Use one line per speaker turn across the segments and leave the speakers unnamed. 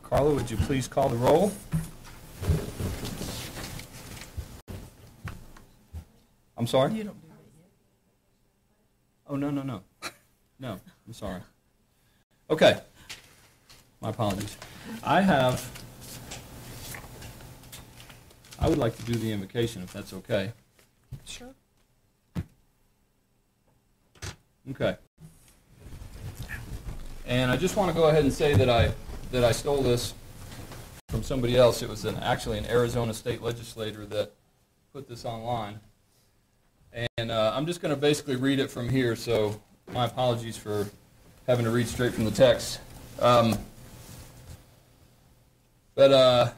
Carla, would you please call the roll? I'm sorry?
You don't do that yet.
Oh, no. No, I'm sorry. Okay. My apologies. I would like to do the invocation if that's okay.
Sure.
Okay. And I just want to go ahead and say that I stole this from somebody else. It was actually an Arizona state legislator that put this online. And I'm just going to basically read it from here, so my apologies for having to read straight from the text. But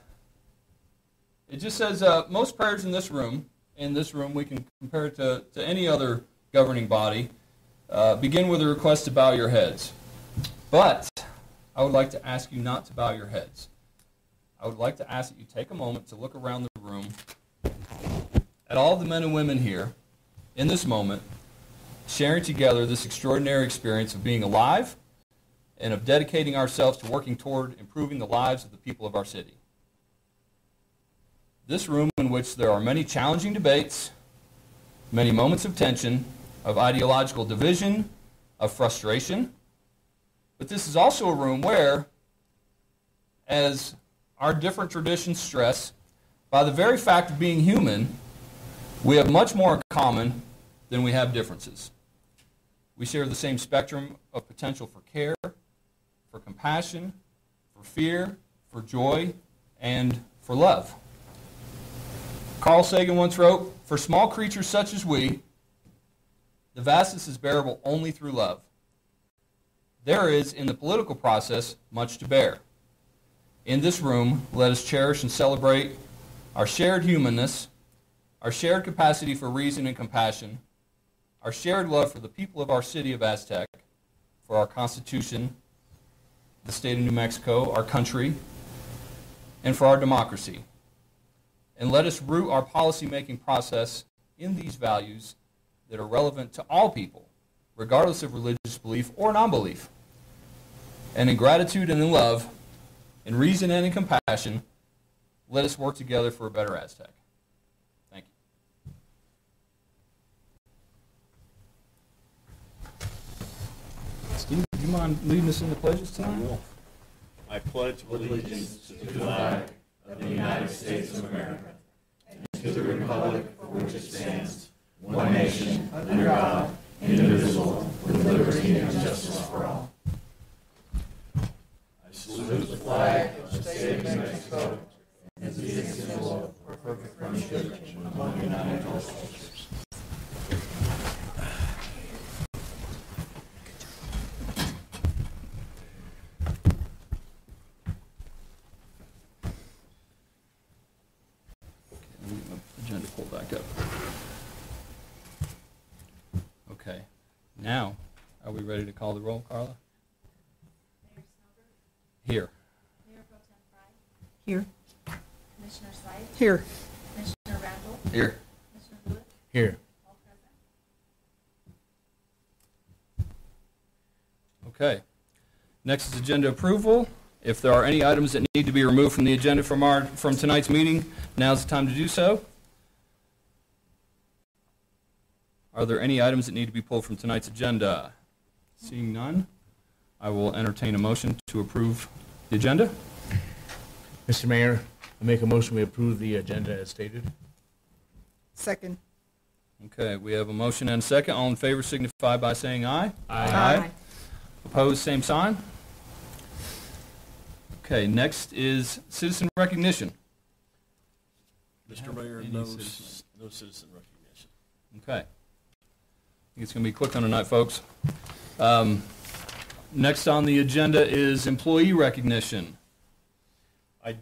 it just says, most prayers in this room we can compare it to any other governing body, begin with a request to bow your heads. But I would like to ask you not to bow your heads. I would like to ask that you take a moment to look around the room at all the men and women here in this moment, sharing together this extraordinary experience of being alive and of dedicating ourselves to working toward improving the lives of the people of our city. This room in which there are many challenging debates, many moments of tension, of ideological division, of frustration, but this is also a room where, as our different traditions stress, by the very fact of being human, we have much more in common than we have differences. We share the same spectrum of potential for care, for compassion, for fear, for joy, and for love. Carl Sagan once wrote, "For small creatures such as we, the vastness is bearable only through love. There is, in the political process, much to bear. In this room, let us cherish and celebrate our shared humanness, our shared capacity for reason and compassion, our shared love for the people of our city of Aztec, for our Constitution, the state of New Mexico, our country, and for our democracy. And let us root our policymaking process in these values that are relevant to all people, regardless of religious belief or non-belief. And in gratitude and in love, in reason and in compassion, let us work together for a better Aztec." Thank you. Steve, do you mind leading us in the pledges tonight?
I will. I pledge allegiance to the flag of the United States of America and to the republic for which it stands, one nation, under God, indivisible, with liberty and justice for all. I salute the flag of the state of New Mexico and the symbol of perfect friendship among united cultures.
Agenda pulled back up. Okay. Now, are we ready to call the roll, Carla?
Mayor Snowberg?
Here.
Mayor Pro Tem Fry?
Here.
Commissioner Slide?
Here.
Commissioner Randall?
Here.
Commissioner Lewis?
Here.
All present.
Okay. Next is agenda approval. If there are any items that need to be removed from the agenda from tonight's meeting, now's the time to do so. Are there any items that need to be pulled from tonight's agenda? Seeing none, I will entertain a motion to approve the agenda.
Mr. Mayor, I make a motion we approve the agenda as stated.
Second.
Okay, we have a motion and a second. All in favor signify by saying aye.
Aye.
Opposed, same sign. Okay, next is citizen recognition.
Mr. Mayor,
Any
no
citizen?
citizen recognition.
Okay. I think it's going to be quick on tonight, folks. Next on the agenda is employee recognition.
I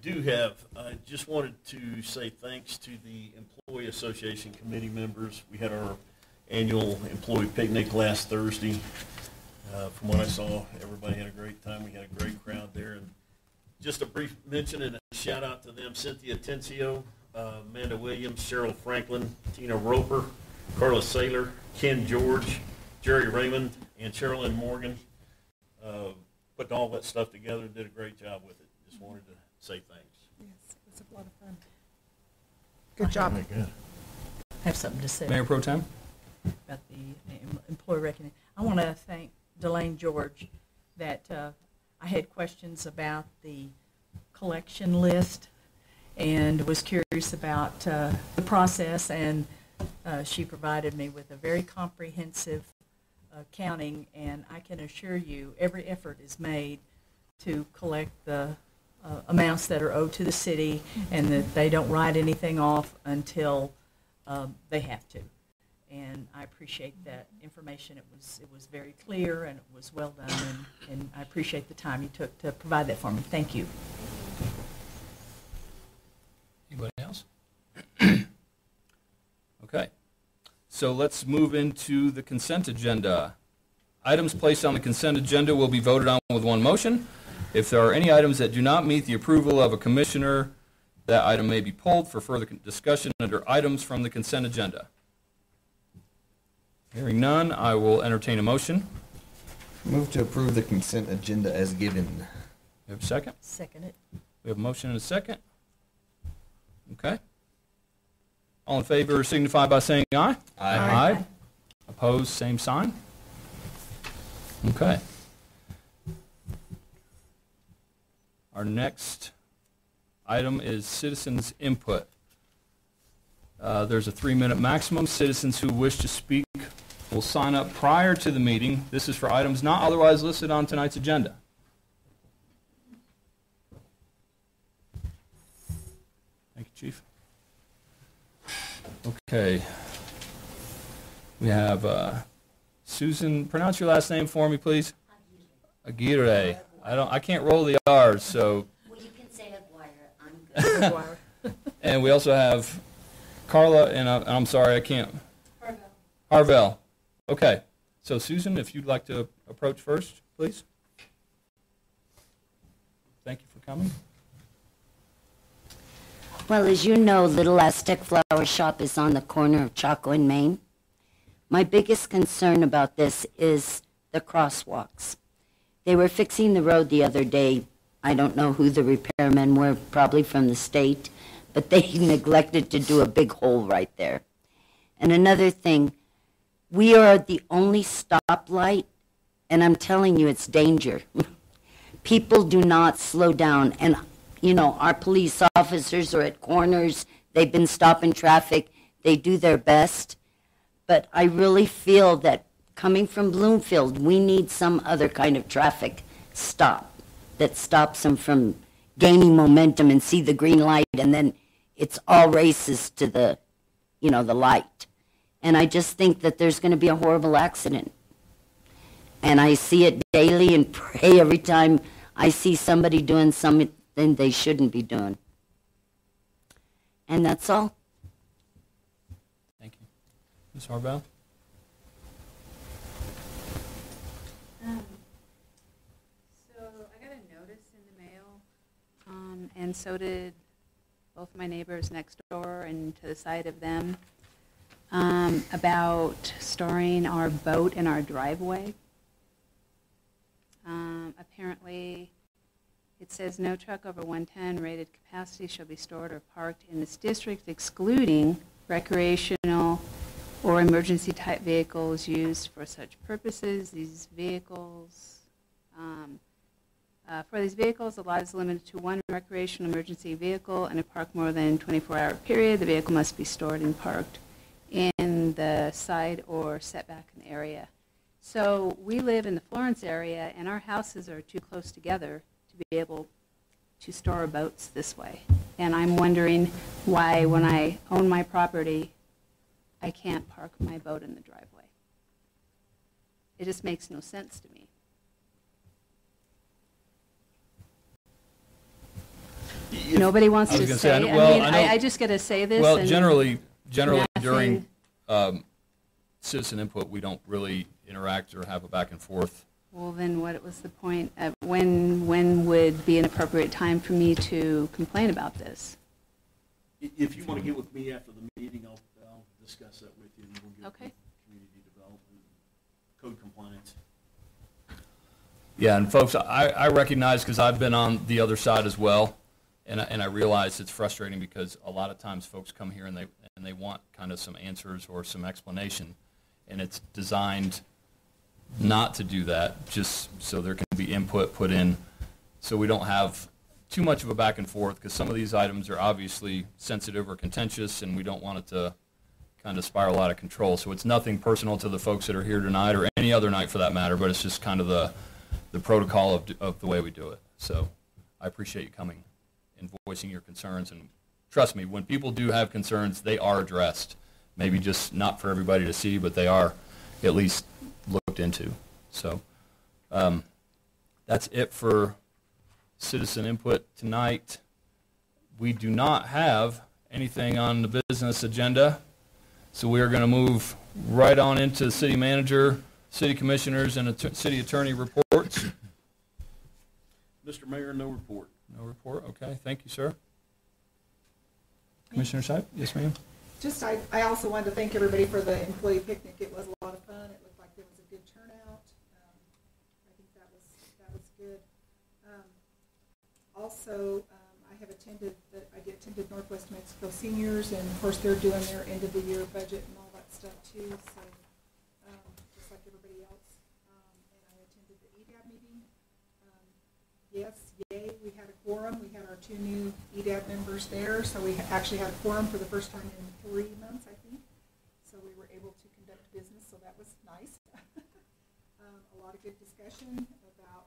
just wanted to say thanks to the Employee Association committee members. We had our annual employee picnic last Thursday. From what I saw, everybody had a great time. We had a great crowd there. And just a brief mention and a shout out to them: Cynthia Tencio, Amanda Williams, Cheryl Franklin, Tina Roper, Carla Saylor, Ken George, Jerry Raymond, and Sherilyn Morgan. Putting all that stuff together, did a great job with it. Just just wanted to say thanks.
Yes, it was a lot of fun. Good job.
Very good.
I have something to say
Mayor Pro Tem?
about the employee recognition. I want to thank Delane George that I had questions about the collection list and was curious about the process, and she provided me with a very comprehensive counting, and I can assure you every effort is made to collect the amounts that are owed to the city, and that they don't write anything off until they have to. And I appreciate that information. It was very clear and it was well done, and I appreciate the time you took to provide that for me. Thank you.
Anybody else? Okay. So let's move into the consent agenda. Items placed on the consent agenda will be voted on with one motion. If there are any items that do not meet the approval of a commissioner, that item may be pulled for further discussion under items from the consent agenda. Hearing none, I will entertain a motion.
Move to approve the consent agenda as given.
We have a second?
Second it.
We have a motion and a second. Okay. All in favor signify by saying aye.
Aye.
Opposed, same sign. Okay. Our next item is citizens' input. There's a 3-minute maximum. Citizens who wish to speak will sign up prior to the meeting. This is for items not otherwise listed on tonight's agenda. Thank you, Chief. Okay. We have Susan. Pronounce your last name for me, please. Aguirre. I can't roll the R's, so.
Well, you can say Aguirre. I'm good.
And we also have Carla, and I'm sorry, I can't.
Harville.
Harvell. Okay. So Susan, if you'd like to approach first, please. Thank you for coming.
Well, as you know, Little Aztec Flower Shop is on the corner of Chaco and Main. My biggest concern about this is the crosswalks. They were fixing the road the other day. I don't know who the repairmen were, probably from the state, but they neglected to do a big hole right there. And another thing, we are the only stoplight, and I'm telling you, it's danger. People do not slow down, and you know, our police officers are at corners. They've been stopping traffic. They do their best. But I really feel that coming from Bloomfield, we need some other kind of traffic stop that stops them from gaining momentum and see the green light, and then it's all races to the, you know, the light. And I just think that there's going to be a horrible accident. And I see it daily and pray every time I see somebody doing something they shouldn't be doing. And that's all.
Thank you. Ms. Harvell?
So I got a notice in the mail, and so did both my neighbors next door and to the side of them, about storing our boat in our driveway. Apparently, it says no truck over 110 rated capacity shall be stored or parked in this district, excluding recreational or emergency type vehicles used for such purposes. These vehicles, for these vehicles, the lot is limited to one recreational emergency vehicle, and if parked more than 24-hour period, the vehicle must be stored and parked in the side or setback area. So we live in the Florence area, and our houses are too close together to be able to store our boats this way. And I'm wondering why, when I own my property, I can't park my boat in the driveway. It just makes no sense to me. Nobody wants
I was
to
gonna
say.
say, well, I know-
I just got to say this.
Well,
and
generally
nothing.
during citizen input, we don't really interact or have a back and forth.
Well, then what was the point? When would be an appropriate time for me to complain about this?
If you want to get with me after the meeting, I'll discuss that with you, and we'll get
Okay.
with community development, code compliance.
Yeah, and folks, I recognize, because I've been on the other side as well, and I realize it's frustrating because a lot of times folks come here and they want kind of some answers or some explanation, and it's designed not to do that, just so there can be input put in, so we don't have too much of a back and forth, because some of these items are obviously sensitive or contentious, and we don't want it to kind of spiral out of control. So it's nothing personal to the folks that are here tonight or any other night for that matter, but it's just kind of the protocol of the way we do it. So I appreciate you coming and voicing your concerns, and trust me, when people do have concerns, they are addressed. Maybe just not for everybody to see, but they are at least looked into. So that's it for citizen input tonight. We do not have anything on the business agenda, so we are going to move right on into city manager, city commissioners, and city attorney reports.
Mr. Mayor, no report.
No report. Okay, thank you, sir. Commissioner Sype? Yes, ma'am.
Just, I also wanted to thank everybody for the employee picnic. It was a lot of fun. It looked like there was a good turnout. I think that was good. Also, I attended Northwest Mexico Seniors, and of course they're doing their end of the year budget and all that stuff too. So just like everybody else, and I attended the EDAB meeting. Yes, yay, we had a quorum. We had our 2 new EDAB members there, so we actually had a quorum for the first time in 3 months, I think. So we were able to conduct business, so that was nice. A lot of good discussion about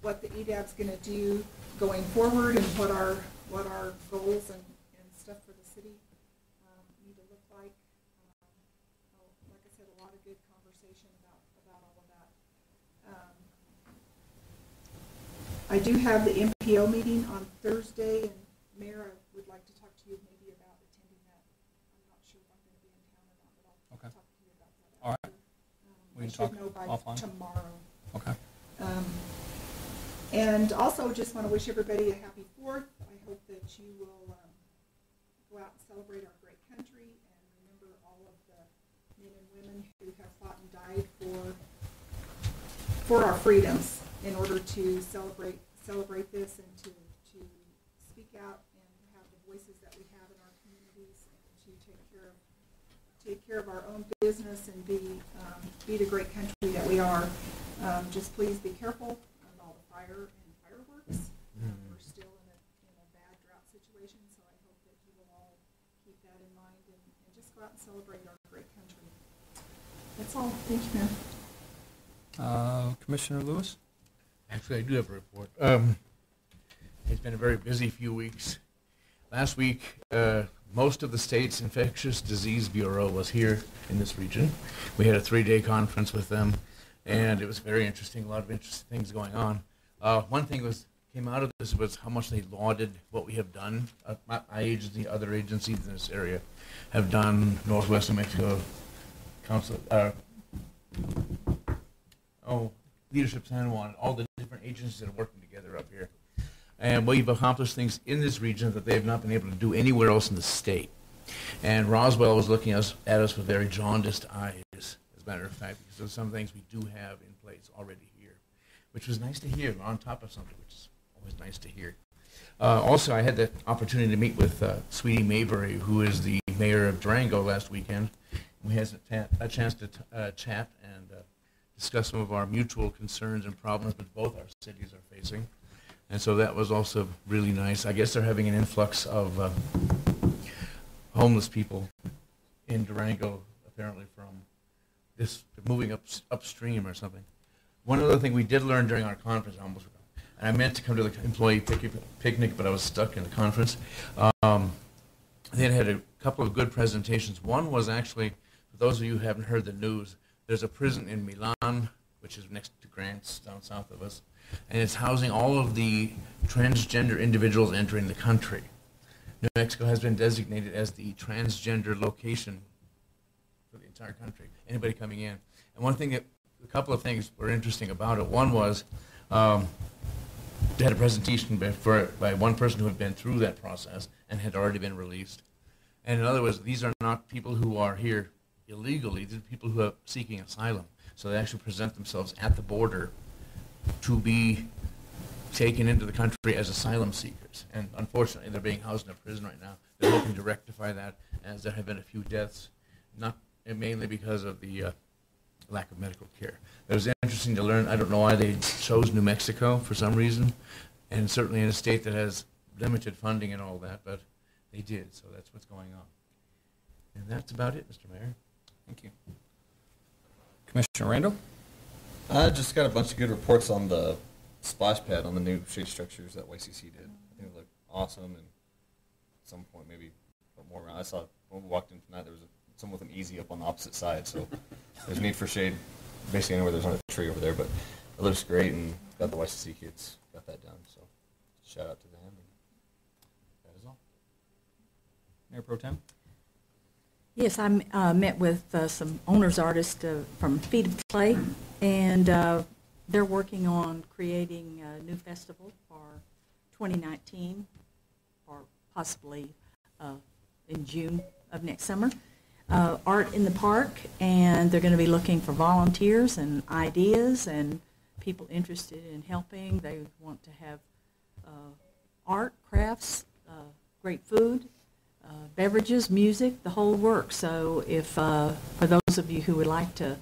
what the EDAB's going to do going forward, and what our goals and stuff for the city need to look like. Like I said, a lot of good conversation about all of that. I do have the MPO meeting on Thursday, and Mayor, I would like to talk to you maybe about attending that. I'm not sure if I'm going to be in town or not, but I'll
Okay.
talk to you about that.
All right. We
I
can
should
talk
know by
offline.
tomorrow.
Okay.
And also just want to wish everybody a happy 4th. I hope that you will go out and celebrate our great country, and remember all of the men and women who have fought and died for our freedoms, in order to celebrate this, and to speak out and have the voices that we have in our communities, and to take care of our own business and be the great country that we are. Just please be careful of all the fire and fireworks. We're still in a bad drought situation, so I hope that you will all keep that in mind, and just go out and celebrate our great country. That's all. Thank you, Mayor.
Commissioner Lewis?
Actually, I do have a report. It's been a very busy few weeks. Last week, most of the state's infectious disease bureau was here in this region. We had a 3-day conference with them, and it was very interesting. A lot of interesting things going on. One thing came out of this was how much they lauded what we have done. My agency, other agencies in this area have done. Northwest New Mexico Council, Leadership San Juan, all the different agencies that are working together up here. And we've accomplished things in this region that they have not been able to do anywhere else in the state. And Roswell was looking at us with very jaundiced eyes, as a matter of fact, because there's some things we do have in place already here, which was nice to hear. We're on top of something, which is always nice to hear. Also, I had the opportunity to meet with Sweetie Mayberry, who is the mayor of Durango, last weekend. We had a chance to chat and discuss some of our mutual concerns and problems that both our cities are facing. And so that was also really nice. I guess they're having an influx of homeless people in Durango, apparently from this moving upstream or something. One other thing we did learn during our conference, and I meant to come to the employee picnic, but I was stuck in the conference. They had a couple of good presentations. One was actually, for those of you who haven't heard the news, there's a prison in Milan, which is next to Grants, down south of us, and it's housing all of the transgender individuals entering the country. New Mexico has been designated as the transgender location for the entire country, anybody coming in. And a couple of things were interesting about it. One was they had a presentation by one person who had been through that process and had already been released. And in other words, these are not people who are here illegally. These are people who are seeking asylum. So they actually present themselves at the border to be taken into the country as asylum seekers. And unfortunately, they're being housed in a prison right now. They're hoping to rectify that, as there have been a few deaths, mainly because of the lack of medical care. It was interesting to learn. I don't know why they chose New Mexico for some reason, and certainly in a state that has limited funding and all that, but they did, so that's what's going on. And that's about it, Mr. Mayor.
Thank you. Commissioner Randall?
I just got a bunch of good reports on the splash pad on the new shade structures that YCC did. I think it looked awesome, and at some point maybe put more around. I saw when we walked in tonight, there was some with an easy up on the opposite side, so there's need for shade basically anywhere there's not a tree over there, but it looks great, and got the YCC kids got that done, so shout out to them. And that is all.
Mayor Pro Tem?
Yes, I met with some owners artists from Feet of Clay, and they're working on creating a new festival for 2019, or possibly in June of next summer. Art in the Park, and they're going to be looking for volunteers and ideas and people interested in helping. They want to have art, crafts, great food, beverages, music, the whole works. So if for those of you who would like to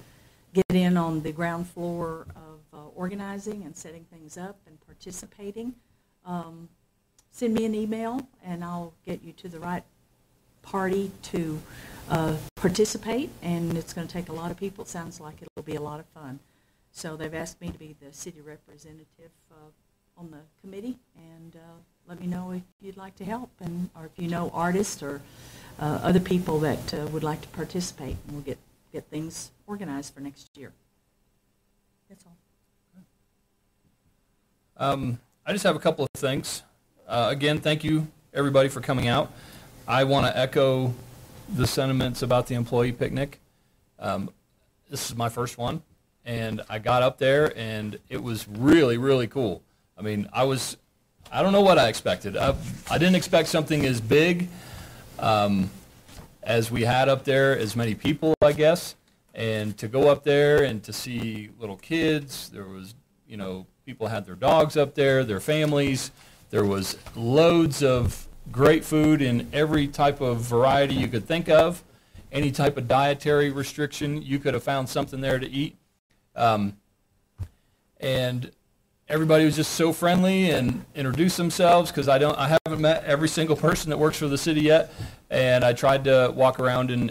get in on the ground floor of organizing and setting things up and participating, send me an email and I'll get you to the right party to participate, and it's going to take a lot of people. It sounds like it'll be a lot of fun. So they've asked me to be the city representative on the committee, and let me know if you'd like to help, and or if you know artists or other people that would like to participate, and we'll get things organized for next year. That's all.
I just have a couple of things. Again, thank you everybody for coming out. I want to echo the sentiments about the employee picnic. This is my first one, and I got up there, and it was really, really cool. I mean, I don't know what I expected. I didn't expect something as big as we had up there, as many people, I guess, and to go up there and to see little kids. There was, people had their dogs up there, their families. There was loads of great food in every type of variety you could think of. Any type of dietary restriction, you could have found something there to eat. And everybody was just so friendly and introduced themselves, because I haven't met every single person that works for the city yet. And I tried to walk around and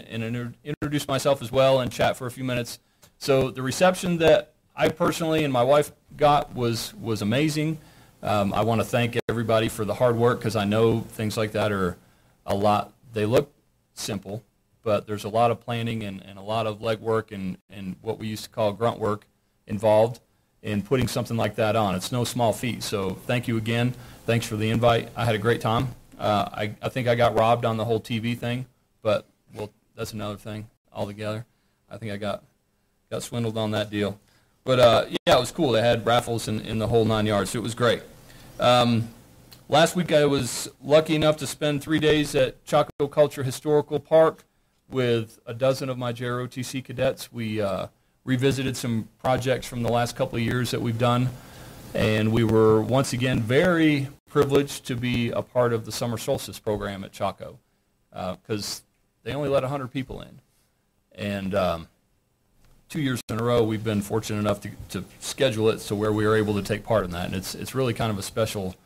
introduce myself as well and chat for a few minutes. So the reception that I personally and my wife got was amazing. I want to thank everybody for the hard work, because I know things like that are a lot. They look simple, but there's a lot of planning and a lot of legwork and what we used to call grunt work involved in putting something like that on. It's no small feat. So thank you again. Thanks for the invite. I had a great time. I think I got robbed on the whole TV thing, but that's another thing altogether. I think I got swindled on that deal. But yeah, it was cool. They had raffles in the whole 9 yards, so it was great. Last week I was lucky enough to spend 3 days at Chaco Culture Historical Park with a dozen of my JROTC cadets. We revisited some projects from the last couple of years that we've done, and we were once again very privileged to be a part of the summer solstice program at Chaco, because they only let 100 people in. And 2 years in a row, we've been fortunate enough to schedule it so where we are able to take part in that. And it's really kind of a special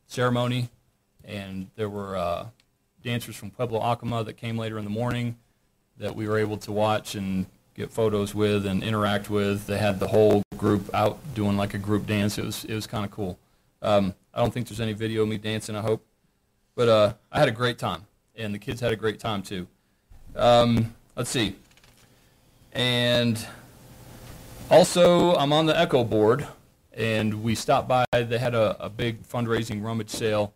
ceremony. And there were dancers from Pueblo Acoma that came later in the morning that we were able to watch and get photos with and interact with. They had the whole group out doing like a group dance. It was kind of cool. I don't think there's any video of me dancing, I hope. But I had a great time, and the kids had a great time too. Let's see. And also, I'm on the Echo board, and we stopped by. They had a big fundraising rummage sale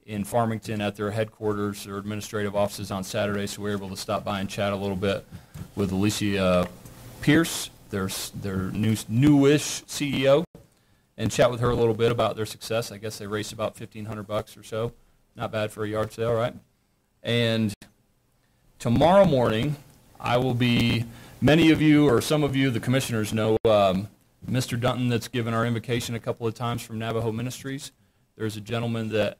in Farmington at their headquarters, their administrative offices on Saturday, so we were able to stop by and chat a little bit with Alicia Pierce, their newish CEO, and chat with her a little bit about their success. I guess they raised about $1,500 or so. Not bad for a yard sale, right? And tomorrow morning, I will be Many of you, or some of you, the commissioners, know Mr. Dunton that's given our invocation a couple of times from Navajo Ministries. There's a gentleman that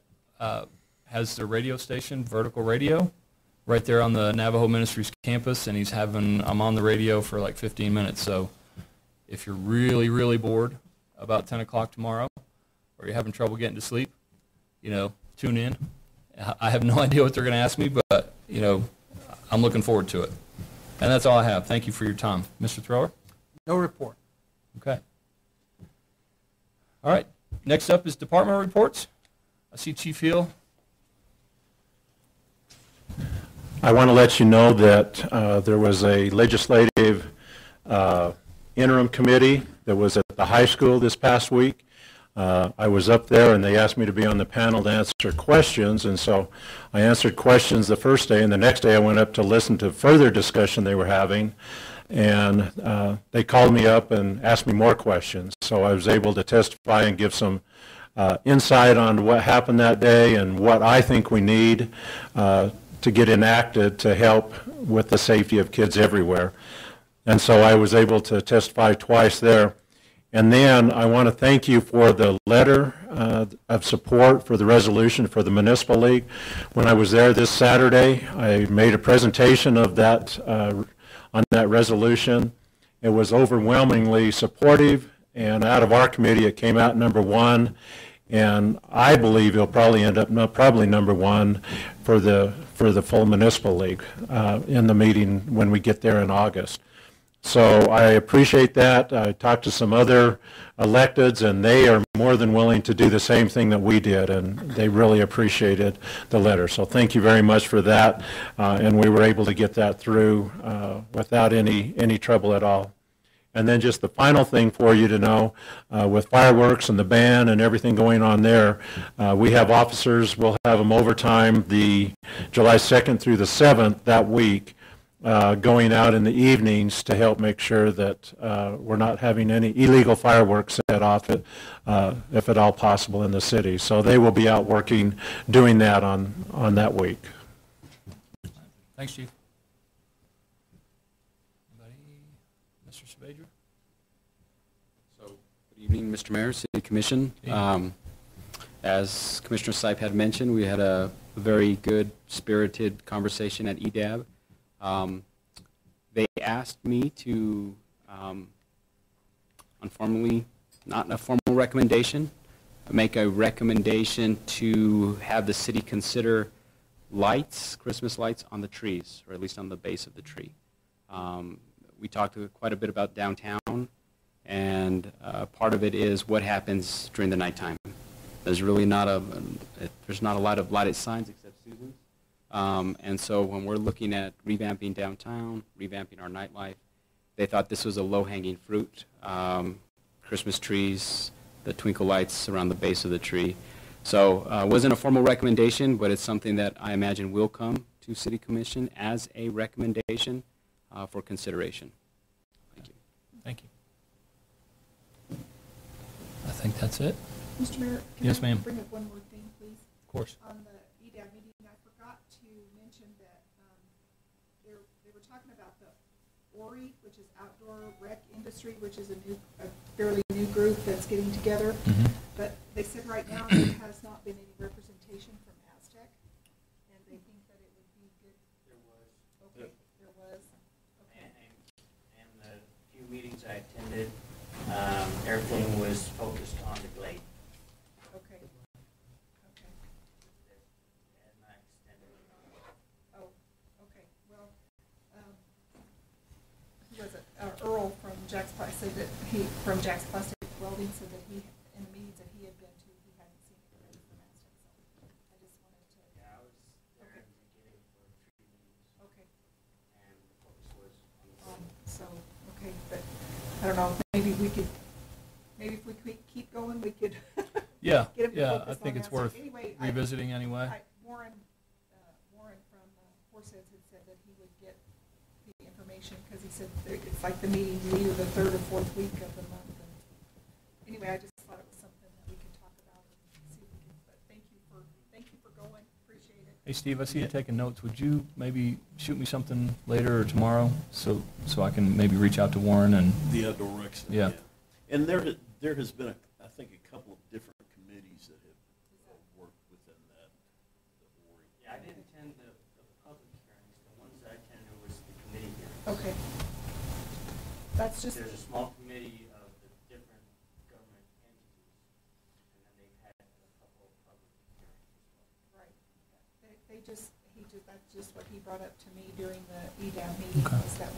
has the radio station, Vertical Radio, right there on the Navajo Ministries campus, and I'm on the radio for like 15 minutes. So if you're really, really bored about 10 o'clock tomorrow, or you're having trouble getting to sleep, tune in. I have no idea what they're going to ask me, but, I'm looking forward to it. And that's all I have. Thank you for your time. Mr. Thrower?
No report.
Okay. All right. Next up is department reports. I see Chief Hill.
I want to let you know that there was a legislative interim committee that was at the high school this past week. I was up there and they asked me to be on the panel to answer questions, and so I answered questions the first day, and the next day I went up to listen to further discussion they were having, and they called me up and asked me more questions. So I was able to testify and give some insight on what happened that day and what I think we need to get enacted to help with the safety of kids everywhere. And so I was able to testify twice there. And then I want to thank you for the letter of support for the resolution for the Municipal League. When I was there this Saturday, I made a presentation of that on that resolution. It was overwhelmingly supportive, and out of our committee it came out number one. And I believe it'll probably end up probably number one for the full Municipal League in the meeting when we get there in August. So I appreciate that. I talked to some other electeds, and they are more than willing to do the same thing that we did, and they really appreciated the letter. So thank you very much for that, and we were able to get that through without any trouble at all. And then just the final thing for you to know, with fireworks and the band and everything going on there, we have officers, we'll have them overtime the July 2nd through the 7th that week, going out in the evenings to help make sure that we're not having any illegal fireworks set off, if at all possible, in the city. So they will be out working, doing that on that week.
Thanks, Chief. Mr. Sabadra?
So, good evening, Mr. Mayor, City Commission. As Commissioner Sipe had mentioned, we had a very good, spirited conversation at EDAB. They asked me to, not a formal recommendation, make a recommendation to have the city consider lights, Christmas lights on the trees, or at least on the base of the tree. We talked quite a bit about downtown, and part of it is what happens during the nighttime. There's really not a lot of lighted signs except Susan's. And so when we're looking at revamping downtown, revamping our nightlife, they thought this was a low-hanging fruit. Christmas trees, the twinkle lights around the base of the tree. So it wasn't a formal recommendation, but it's something that I imagine will come to City Commission as a recommendation for consideration. Thank you.
Thank you. I think that's it.
Mr. Mayor, can
Yes,
I
ma'am.
bring up one more thing, please?
Of course.
On the EDAB meeting, I forgot to mention that they were talking about the ORI, which is Outdoor Rec Industry, which is a fairly new group that's getting together.
Mm-hmm.
But they said right now there has not been any representation from Aztec, and they think that it would be good.
There was.
Okay, there was. Okay.
And the few meetings I attended, everything was focused on the glade.
Okay. Okay.
And I extended it on.
Oh, okay. Well, who was it? Earl from Jack's Plastic said that from Jack's Plastic Welding said that he, in the meetings that he had been to, he hadn't seen anybody from Aztec. So I just wanted to.
Yeah, I was there in the beginning for 3 meetings.
Okay.
And the focus was on the glade.
So, okay, but I don't know, maybe if we keep going, we could.
Yeah,
get him to
yeah,
focus
I think
on
it's
Aztec.
worth
Anyway,
revisiting anyway.
Warren from Horseheads had said that he would get the information, because he said it's like the meeting either the 3rd or 4th week of the month. And anyway, I just thought it was something that we could talk about and see if we can, but thank you for going, appreciate it.
Hey, Steve, I see you taking notes. Would you maybe shoot me something later or tomorrow so I can maybe reach out to Warren and,
The outdoor rec center.
Yeah.
And there has been, I think, a couple of different committees that have worked within that.
Yeah, I didn't attend the public hearings. The ones that I attended was the committee hearings.
Okay. That's just,
There's a small committee of the different government entities, and then they've had a couple of public hearings as well.
right. That's just what he brought up to me during the EDAM meeting,
Okay.
was that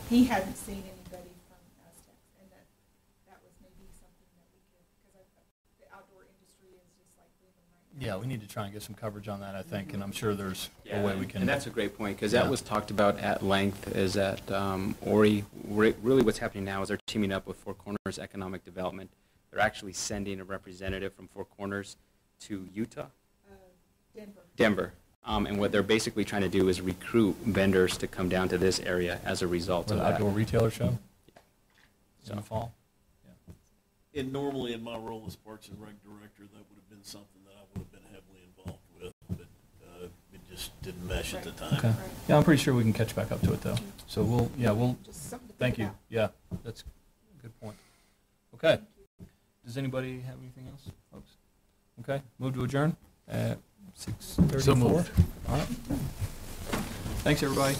he hadn't seen anybody from Aztec, and that was maybe something that we could, because the outdoor industry is just like booming right now.
yeah, we need to try and get some coverage on that, I think, and I'm sure there's a
Yeah,
way we can.
and that's a great point, because
Yeah.
that was talked about at length, is that Ori, really what's happening now is they're teaming up with Four Corners Economic Development. They're actually sending a representative from Four Corners to Utah, Denver. And what they're basically trying to do is recruit vendors to come down to this area as a result
For
of
the
that.
outdoor retailer show in
So-
the fall.
And normally in my role as Parks and Rec Director, that would have been something that I would have been heavily involved with, but it just didn't mesh at the time.
Okay. Yeah, I'm pretty sure we can catch back up to it, though. So we'll,
Just something to think
thank you.
about.
Yeah, that's a good point. Okay. Does anybody have anything else, folks? Okay, move to adjourn at 6:34.
So moved.
All right. Thanks, everybody.